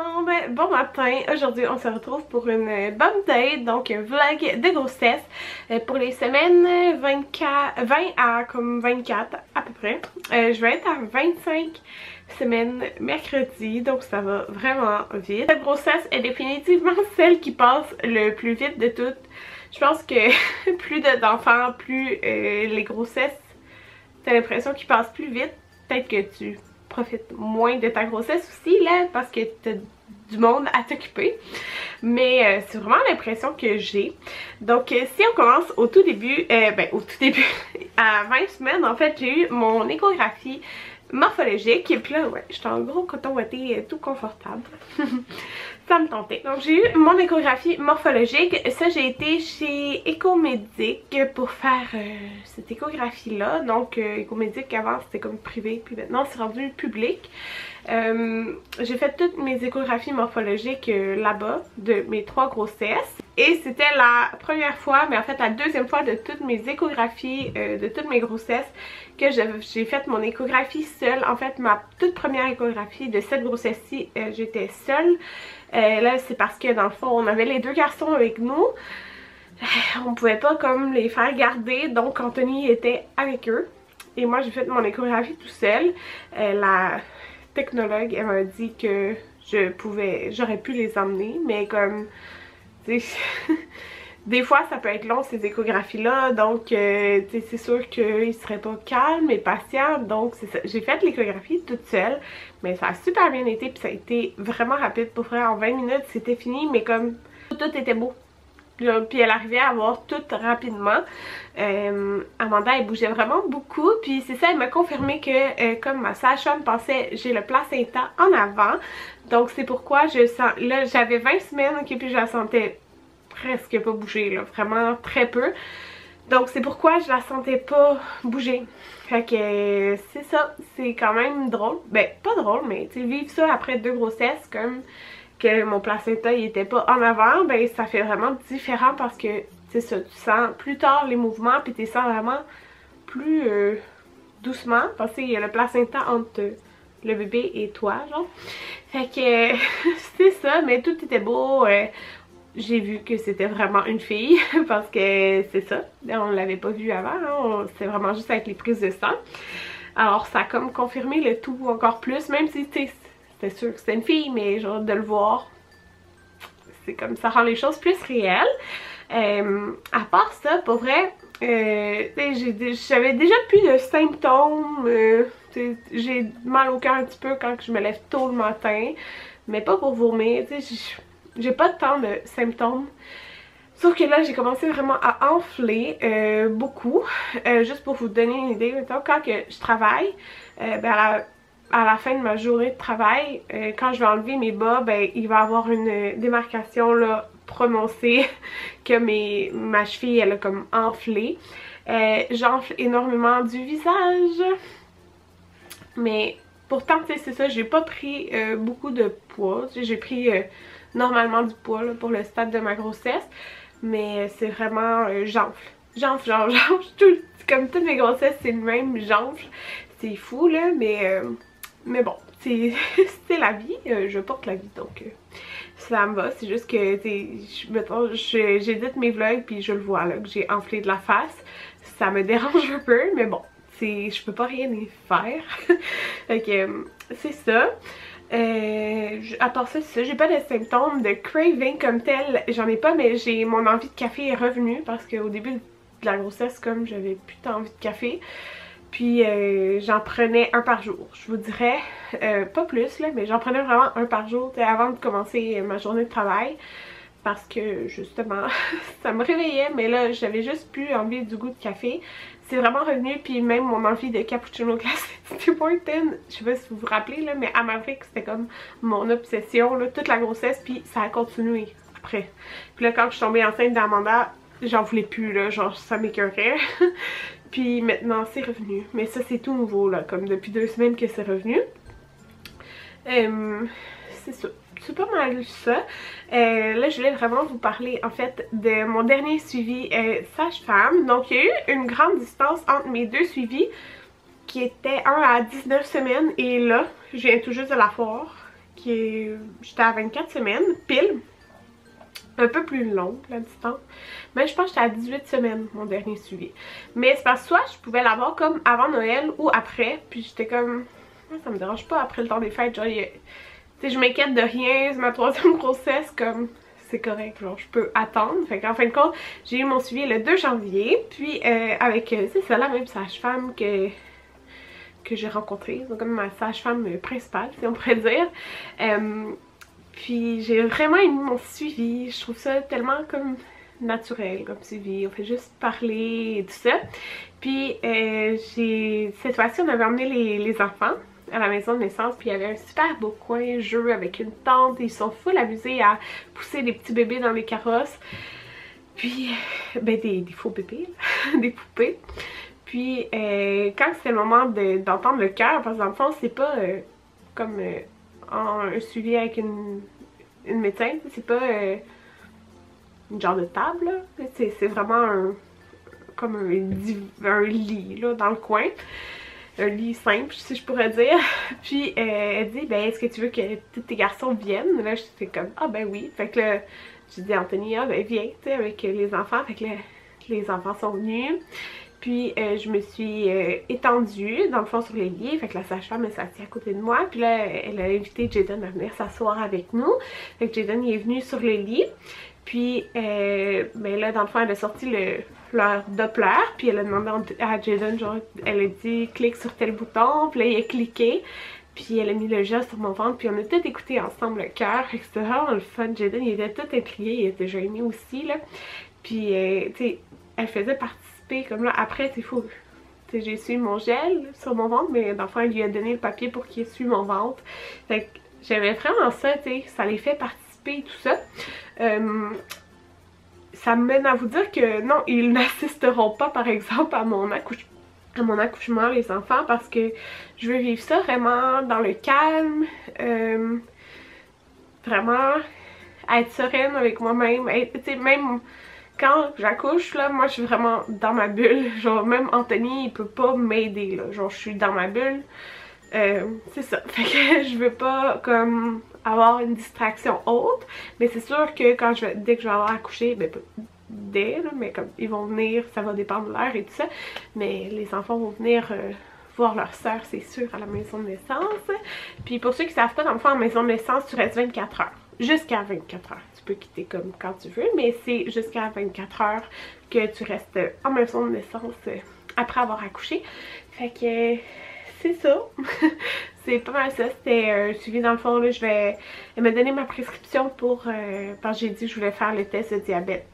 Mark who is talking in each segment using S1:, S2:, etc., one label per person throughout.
S1: monde! Bon matin! Aujourd'hui on se retrouve pour une bonne date, donc un vlog de grossesse pour les semaines 20 à comme 24 à peu près. Je vais être à 25 semaines mercredi, donc ça va vraiment vite. Cette grossesse est définitivement celle qui passe le plus vite de toutes. Je pense que plus d'enfants, plus les grossesses, t'as l'impression qu'ils passent plus vite. Peut-être que tu profites moins de ta grossesse aussi là parce que t'as du monde à t'occuper, mais c'est vraiment l'impression que j'ai. Donc si on commence au tout début, à 20 semaines en fait, j'ai eu mon échographie morphologique et puis là ouais, j'étais en gros coton ouaté tout confortable. Ça me tentait. Donc j'ai eu mon échographie morphologique. Ça, j'ai été chez Ecomédic pour faire cette échographie là. Donc Ecomédic avant c'était comme privé, puis maintenant c'est rendu public. J'ai fait toutes mes échographies morphologiques là-bas de mes 3 grossesses. Et c'était la première fois, mais en fait la deuxième fois de toutes mes échographies, de toutes mes grossesses, que j'ai fait mon échographie seule. En fait, ma toute première échographie de cette grossesse-ci, j'étais seule. Là, c'est parce que dans le fond, on avait les 2 garçons avec nous. On pouvait pas comme les faire garder, donc Anthony était avec eux. Et moi, j'ai fait mon échographie tout seul. La technologue, elle m'a dit que j'aurais pu les emmener, mais comme, des fois ça peut être long ces échographies là, donc c'est sûr qu'ils seraient pas calmes et patients, donc c'est ça. J'ai fait l'échographie toute seule, mais ça a super bien été, puis ça a été vraiment rapide pour faire en 20 minutes, c'était fini, mais comme tout était beau. Puis elle arrivait à voir tout rapidement. Amanda, elle bougeait vraiment beaucoup. Puis c'est ça, elle m'a confirmé que comme ma sage-femme pensait, j'ai le placenta en avant. Donc c'est pourquoi je sens... Là, j'avais 20 semaines, ok, puis je la sentais presque pas bouger, là, vraiment très peu. Donc c'est pourquoi je la sentais pas bouger. Fait que c'est ça, c'est quand même drôle. Ben, pas drôle, mais tu sais, vivre ça après 2 grossesses, comme... que mon placenta il était pas en avant, ben ça fait vraiment différent parce que c'est ça, tu sens plus tard les mouvements puis tu sens vraiment plus doucement parce qu'il y a le placenta entre le bébé et toi, genre. Fait que c'est ça, mais tout était beau. J'ai vu que c'était vraiment une fille parce que c'est ça, on l'avait pas vu avant, hein, c'est vraiment juste avec les prises de sang. Alors ça a comme confirmé le tout encore plus, même si tu sais, c'était sûr que c'était une fille, mais genre de le voir, c'est comme ça rend les choses plus réelles. À part ça, pour vrai, j'avais déjà plus de symptômes. J'ai mal au cœur un petit peu quand je me lève tôt le matin, mais pas pour vomir. J'ai pas tant de symptômes. Sauf que là, j'ai commencé vraiment à enfler beaucoup. Juste pour vous donner une idée, maintenant, quand que je travaille, à la fin de ma journée de travail, quand je vais enlever mes bas, ben il va y avoir une démarcation là prononcée que ma cheville elle a comme enflé. J'enfle énormément du visage, mais pourtant tu sais c'est ça, j'ai pas pris beaucoup de poids. J'ai pris normalement du poids là, pour le stade de ma grossesse, mais c'est vraiment j'enfle. Comme toutes mes grossesses c'est le même, j'enfle. C'est fou là, mais bon, c'est la vie, je porte la vie, donc ça me va. C'est juste que, mettons, j'édite mes vlogs puis je le vois là, que j'ai enflé de la face. Ça me dérange un peu, mais bon, je peux pas rien y faire. Fait que c'est ça. À part ça, c'est ça, j'ai pas de symptômes de craving comme tel, j'en ai pas, mais mon envie de café est revenue parce qu'au début de la grossesse, comme j'avais plus tant envie de café. Puis j'en prenais 1 par jour, je vous dirais, pas plus là, mais j'en prenais vraiment 1 par jour avant de commencer ma journée de travail. Parce que justement, ça me réveillait, mais là j'avais juste plus envie du goût de café. C'est vraiment revenu, puis même mon envie de cappuccino glacé Tim Hortons, je sais pas si vous vous rappelez là, mais à Maverick c'était comme mon obsession là, toute la grossesse, puis ça a continué après. Puis là quand je suis tombée enceinte d'Amanda, j'en voulais plus là, genre ça m'écœurait. Puis maintenant c'est revenu, mais ça c'est tout nouveau là, comme depuis 2 semaines que c'est revenu. C'est ça, c'est pas mal ça. Là je voulais vraiment vous parler en fait de mon dernier suivi sage-femme. Donc il y a eu une grande distance entre mes 2 suivis qui étaient un à 19 semaines et là je viens tout juste de la foire j'étais à 24 semaines, pile. Un peu plus longue la distance. Mais je pense que j'étais à 18 semaines mon dernier suivi. Mais c'est parce que soit je pouvais l'avoir comme avant Noël ou après. Puis j'étais comme, ça me dérange pas après le temps des fêtes. Genre, tu sais, je m'inquiète de rien. C'est ma 3e grossesse, comme c'est correct. Genre, je peux attendre. Fait qu'en fin de compte, j'ai eu mon suivi le 2 janvier. Puis avec, c'est ça, la même sage-femme que j'ai rencontrée. C'est comme ma sage-femme principale, si on pourrait dire. Puis j'ai vraiment aimé mon suivi, je trouve ça tellement comme naturel comme suivi, on fait juste parler et tout ça. Puis cette fois-ci on avait emmené les enfants à la maison de naissance, puis il y avait un super beau coin jeu avec une tente, ils sont full amusés à pousser des petits bébés dans les carrosses. Puis, ben des faux bébés, des poupées. Puis quand c'était le moment d'entendre le cœur, parce que dans le fond c'est pas comme... un suivi avec une médecin, c'est pas une genre de table, c'est vraiment comme un lit là, dans le coin, un lit simple si je pourrais dire. Puis elle dit ben est-ce que tu veux que tous tes garçons viennent? Là j'étais comme ah ben oui, fait que là j'ai dit à Anthony ah ben viens, tu sais, avec les enfants, fait que là, les enfants sont venus. Puis je me suis étendue dans le fond sur les lits, fait que la sage-femme elle s'est assise à côté de moi. Puis là elle a invité Jaden à venir s'asseoir avec nous. Fait que Jaden il est venu sur le lit. Puis ben là dans le fond elle a sorti leur Doppler. Puis elle a demandé à Jaden, genre elle a dit clique sur tel bouton. Puis là il a cliqué. Puis elle a mis le geste sur mon ventre. Puis on a tout écouté ensemble le cœur. Fait que c'était vraiment le fun. Jaden il était tout intrigué, il était gêné aussi là. Puis tu sais elle faisait partie comme là après c'est fou. J'ai essuyé mon gel sur mon ventre, mais dans le fond elle lui a donné le papier pour qu'il essuie mon ventre. Fait que j'aimais vraiment ça, tu sais, ça les fait participer et tout ça. Ça me mène à vous dire que non, ils n'assisteront pas par exemple à mon accouchement les enfants, parce que je veux vivre ça vraiment dans le calme, vraiment être sereine avec moi-même, tu sais, même quand j'accouche là, moi je suis vraiment dans ma bulle, genre même Anthony il peut pas m'aider là, genre je suis dans ma bulle, c'est ça, fait que je veux pas comme avoir une distraction autre, mais c'est sûr que quand dès que je vais avoir accouché, ben dès là, mais comme ils vont venir, ça va dépendre de l'heure et tout ça, mais les enfants vont venir voir leur soeur c'est sûr à la maison de naissance. Puis pour ceux qui savent pas, dans le fond en maison de naissance tu restes 24 heures, jusqu'à 24 heures. Tu peux quitter comme quand tu veux, mais c'est jusqu'à 24 heures que tu restes en maison de naissance après avoir accouché. Fait que c'est ça. C'est pas mal ça. C'était un suivi dans le fond. Là, elle m'a donné ma prescription pour... parce que j'ai dit que je voulais faire le test de diabète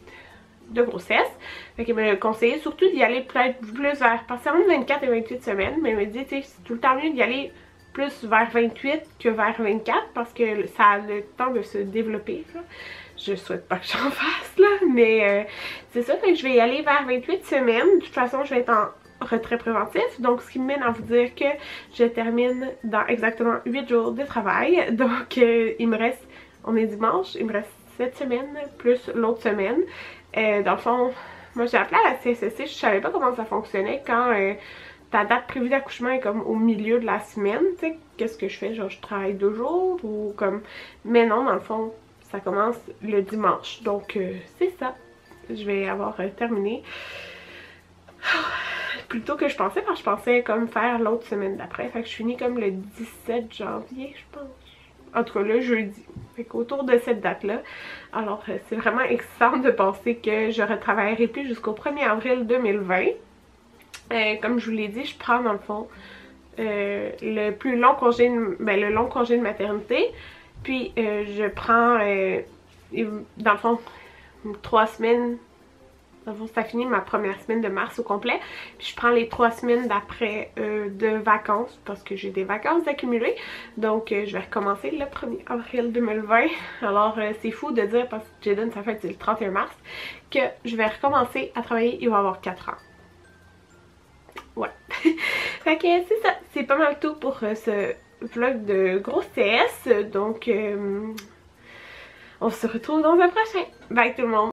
S1: de grossesse. Fait qu'elle m'a conseillé surtout d'y aller peut-être plus vers... parce que c'est entre 24 et 28 semaines. Mais elle m'a dit, tu sais, c'est tout le temps mieux d'y aller plus vers 28 que vers 24 parce que ça a le temps de se développer. Là. Je souhaite pas que j'en fasse là, mais c'est ça, que je vais y aller vers 28 semaines. De toute façon, je vais être en retrait préventif, donc ce qui me mène à vous dire que je termine dans exactement 8 jours de travail. Donc il me reste, on est dimanche, il me reste 7 semaines plus l'autre semaine. Dans le fond, moi j'ai appelé à la CSSC, je savais pas comment ça fonctionnait quand ta date prévue d'accouchement est comme au milieu de la semaine, tu sais, qu'est-ce que je fais, genre je travaille 2 jours ou comme, mais non, dans le fond ça commence le dimanche, donc c'est ça, je vais avoir terminé plus tôt que je pensais, parce que je pensais comme faire l'autre semaine d'après, fait que je finis comme le 17 janvier je pense, en tout cas le jeudi, fait qu'autour de cette date là. Alors c'est vraiment excitant de penser que je retravaillerai plus jusqu'au 1er avril 2020. Comme je vous l'ai dit, je prends dans le fond le plus long congé, le long congé de maternité. Puis je prends dans le fond 3 semaines. Dans le fond, ça finit ma première semaine de mars au complet. Puis je prends les 3 semaines d'après de vacances parce que j'ai des vacances accumulées. Donc je vais recommencer le 1er avril 2020. Alors c'est fou de dire, parce que Jaden ça fait le 31 mars, que je vais recommencer à travailler, il va avoir 4 ans. Ouais. Fait que c'est ça, c'est pas mal tout pour ce vlog de grossesse. Donc on se retrouve dans un prochain. Bye tout le monde!